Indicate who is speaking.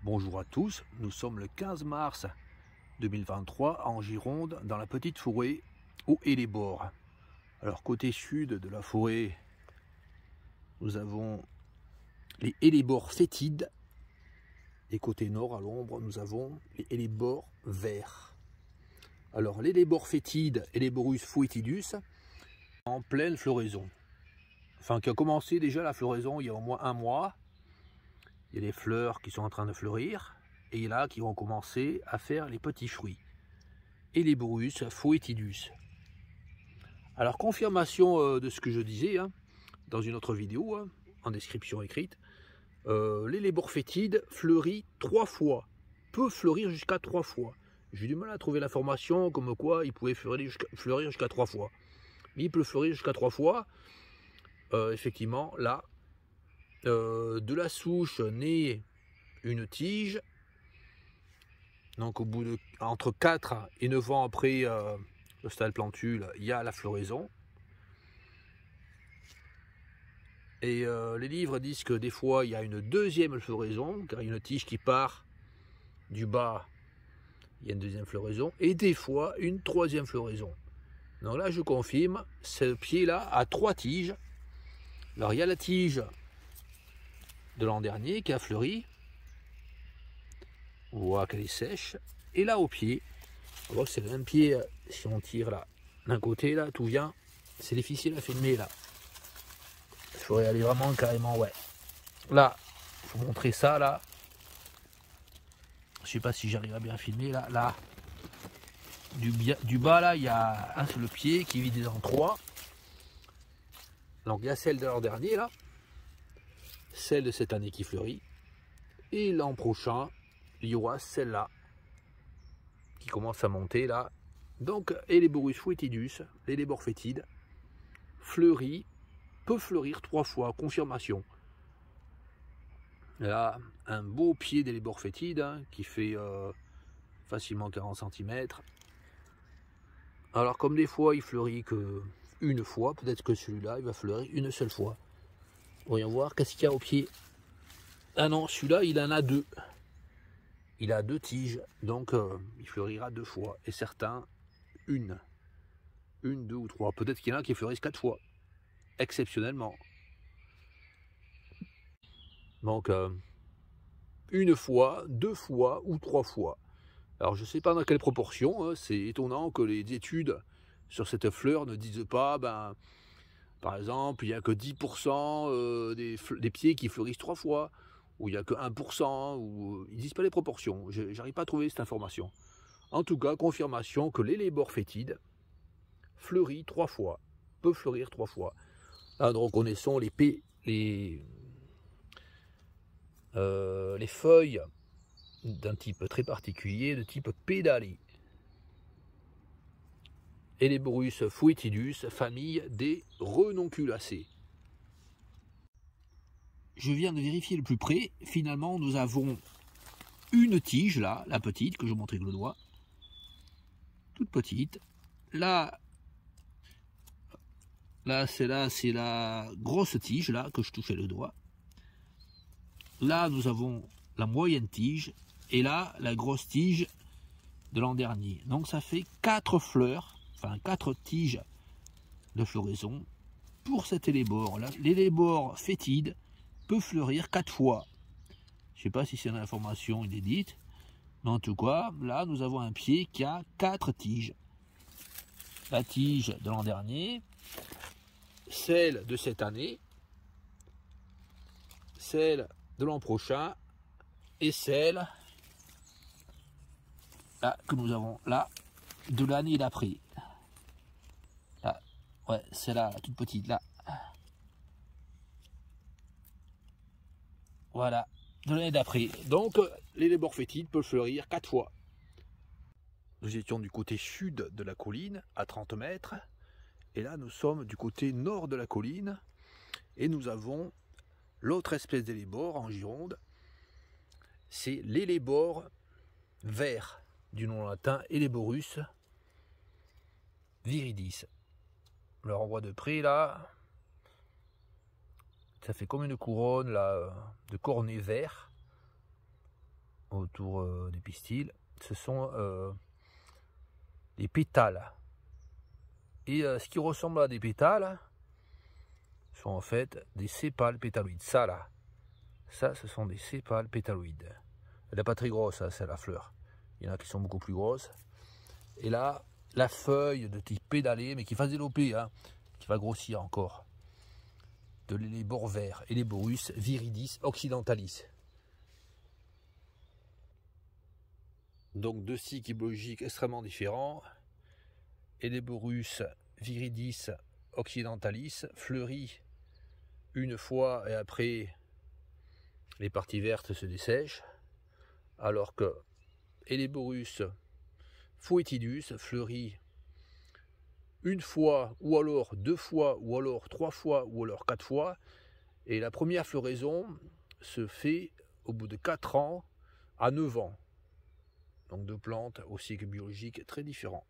Speaker 1: Bonjour à tous, nous sommes le 15 mars 2023 en Gironde, dans la petite forêt au Hellebore. Alors côté sud de la forêt, nous avons les Hellebores fétides et côté nord à l'ombre, nous avons les Hellebores verts. Alors l'Hellebore fétide, Helleborus foetidus, en pleine floraison. Enfin qui a commencé déjà la floraison il y a au moins un mois. Il y a les fleurs qui sont en train de fleurir et là qui vont commencer à faire les petits fruits. Helleborus foetidus. Alors confirmation de ce que je disais dans une autre vidéo, en description écrite, l'Hellebore fétide fleurit 3 fois, peut fleurir jusqu'à 3 fois. J'ai du mal à trouver l'information comme quoi il pouvait fleurir jusqu'à 3 fois. Mais il peut fleurir jusqu'à 3 fois. Effectivement, là, de la souche naît une tige. Donc au bout de entre 4 et 9 ans après le stade plantule, il y a la floraison. Et les livres disent que des fois il y a une deuxième floraison, car il y a une tige qui part du bas, il y a une deuxième floraison, et des fois une troisième floraison. Donc là je confirme, ce pied là a 3 tiges. Alors il y a la tige de l'an dernier qui a fleuri, on voit qu'elle est sèche, et là au pied, on voit que c'est le même pied. Si on tire là d'un côté, là tout vient, c'est difficile à filmer là, il faudrait aller vraiment carrément, ouais, là il faut montrer ça là, je sais pas si j'arrive à bien filmer là, du bas là il y a un seul pied qui vit en 3. Donc il y a celle de l'an dernier là, celle de cette année qui fleurit, et l'an prochain il y aura celle-là qui commence à monter là. Donc Helleborus foetidus, l'Hellebore fétide, fleurit, peut fleurir 3 fois, confirmation. Là, un beau pied d'Hellebore fétide qui fait facilement 40 cm. Alors comme des fois il fleurit que une fois, peut-être que celui-là il va fleurir une seule fois. Voyons voir qu'est-ce qu'il y a au pied. Ah non, celui-là il en a 2. Il a 2 tiges, donc il fleurira 2 fois. Et certains, une, 2 ou 3. Peut-être qu'il y en a qui fleurissent 4 fois, exceptionnellement. Donc, une fois, 2 fois ou 3 fois. Alors, je ne sais pas dans quelle proportion. C'est étonnant que les études sur cette fleur ne disent pas, par exemple, il n'y a que 10% des pieds qui fleurissent 3 fois. Ou il n'y a que 1%, ou ils ne disent pas les proportions. Je n'arrive pas à trouver cette information. En tout cas, confirmation que l'Hellebore fétide fleurit 3 fois, peut fleurir 3 fois. Là, nous reconnaissons les feuilles d'un type très particulier, de type pédalé. Helleborus foetidus, famille des renonculacées. Je viens de vérifier le plus près. Finalement, nous avons une tige là, la petite que je montrais avec le doigt, toute petite. Là c'est la grosse tige là que je touchais le doigt. Là, nous avons la moyenne tige et là la grosse tige de l'an dernier. Donc ça fait 4 fleurs, enfin 4 tiges de floraison pour cet Hellebore. L'Hellebore fétide peut fleurir 4 fois. Je ne sais pas si c'est une information inédite, mais en tout cas, là, nous avons un pied qui a 4 tiges. La tige de l'an dernier, celle de cette année, celle de l'an prochain, et celle là, que nous avons là, de l'année d'après. Là, ouais, c'est là, la toute petite, là. Voilà, de l'année d'après. Donc, l'Hellebore fétide peut fleurir 4 fois. Nous étions du côté sud de la colline, à 30 mètres. Et là, nous sommes du côté nord de la colline. Et nous avons l'autre espèce d'Hellebore en Gironde. C'est l'Hellebore vert, du nom latin Helleborus viridis. Alors, on voit de près, là, ça fait comme une couronne là, de cornets verts. autour des pistils, ce sont des pétales. Et ce qui ressemble à des pétales sont en fait des sépales pétaloïdes. Ça là, ça ce sont des sépales pétaloïdes. Elle n'est pas très grosse, hein, c'est la fleur. Il y en a qui sont beaucoup plus grosses. Et là, la feuille de type pédalé, mais qui va se développer, hein, qui va grossir encore. De l'élébore vert, Helleborus viridis occidentalis. Donc deux cycles biologiques extrêmement différents. Helleborus viridis occidentalis fleurit une fois et après les parties vertes se dessèchent, alors que Helleborus foetidus fleurit une fois, ou alors 2 fois, ou alors 3 fois, ou alors 4 fois, et la première floraison se fait au bout de 4 ans à 9 ans. Donc deux plantes au cycle biologique très différents.